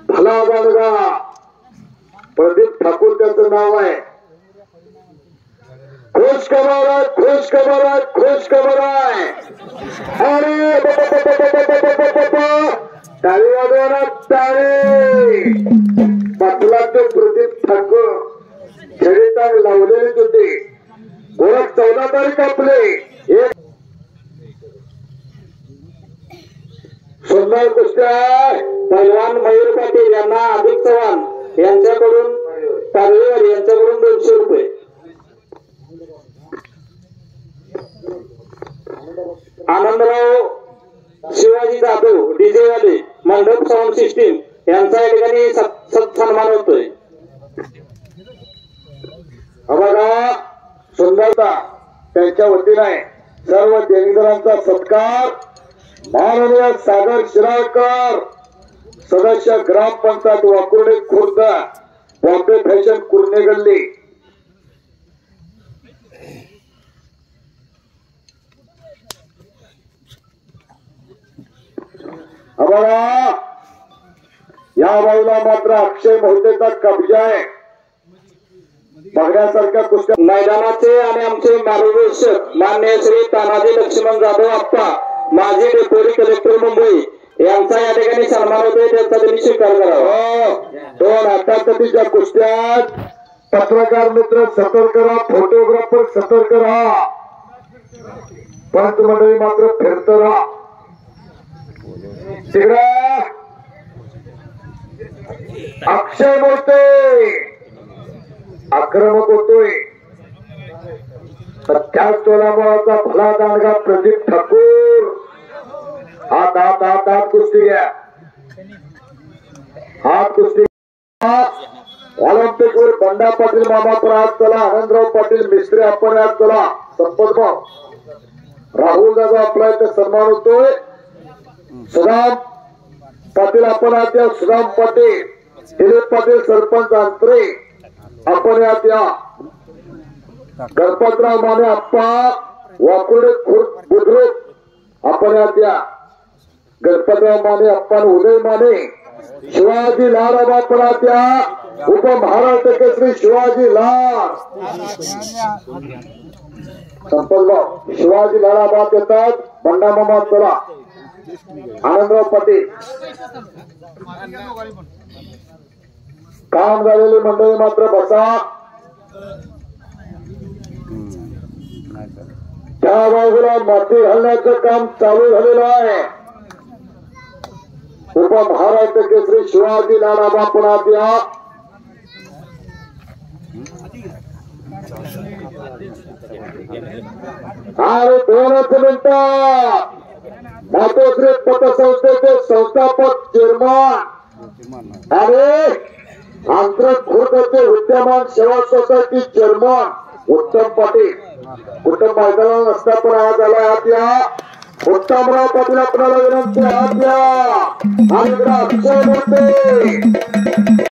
भला बाळगा प्रदीप ठाकूर त्याचं नाव आहे. खुश खबर आहे, खुश खबर आहे, खुश खबर आहे. अरे टाळी वाजवा टाळी. पाटलाचे प्रदीप ठाकूर खेळीता लावलेले होते. ओळख 14 तारीख आपले सुंदर कुस्त्या पैलवान मयूर पाटील यांना अधिक चव्हाण यांच्याकडून तारवेवार यांच्याकडून 200 रुपये. आनंदराव शिवाजी जाधव डीजे वाले मंडप साऊंड सिस्टीम यांचा या ठिकाणी सन्मान होतोय. बघा सुंदरता त्यांच्या वतीने सर्व देणगीदारांचा सत्कार. माननीय सागर शिराळकर सदस्य ग्रामपंचायत वाकुर्डे खुर्द बॉम्बे फॅशन कुर्णे गल्ली. बघा या बाजूला मात्र अक्षय मोहितेचा कब्जा आहे. बघण्यासारख्या कुस्त्या मैदानाचे आणि आमचे मार्गदर्शक माननीय श्री तानाजी लक्ष्मण जाधव आप्पा माजी डेप्युटी कलेक्टर मुंबई यांचा या ठिकाणी सन्मान होतोय. त्यांचा त्यांनी स्वीकार करावा. 2 अट्टातटीच्या कुस्त्यात पत्रकार मित्र सतर्क राहा, फोटोग्राफर सतर्क राहा, पंच मंडळी मात्र फिरत राहा. तिकडे अक्षय मोहिते आक्रमक होतोय. त्याच तोलामुळाचा भला दांडगा प्रदीप ठाकूर. हात हात हात हात कुस्ती घ्या, हात कुस्ती. ऑलिम्पिक वर बंडा पाटील मामा पण आज चला, आनंदराव पाटील मिस्त्री आपण आज चला. संपत भाऊ राहुल दादा आपला इथे सन्मान होतोय. सुदाम पाटील आपण आज या. सुदाम पाटील दिलीप पाटील सरपंच अंतरे आपण यात या. गणपतराव माने आप्पा वाकुर्डे खुर्द बुद्रुक आपण यात या. गणपतराव माने आप्पा उदय माने शिवाजी लाल आपण यात या. उपमहाराष्ट्र केसरी शिवाजी लाल संपतराव शिवाजी लालाबाद येतात. बंडा मामा चला. आनंदराव पाटील काम झालेली मंडळी मात्र बसा. त्या बाजूला माती घालण्याचं काम चालू झालेलं आहे. उपमहाराष्ट्र केसरी शिवाजी लालाबा पुण्यात या. आणि 2 मिनिटात मातोश्री पतसंस्थेचे संस्थापक चेअरमन आणि आंध्र खुर्दचे विद्यमान सेवा सोसायटी चेअरमन उत्तम पाटील कुटुंब मैदानात नसता पण आज आला. आत या. उत्तमराव पाटील आपल्याला विनंती. आत या. आणि अक्षय मोहिते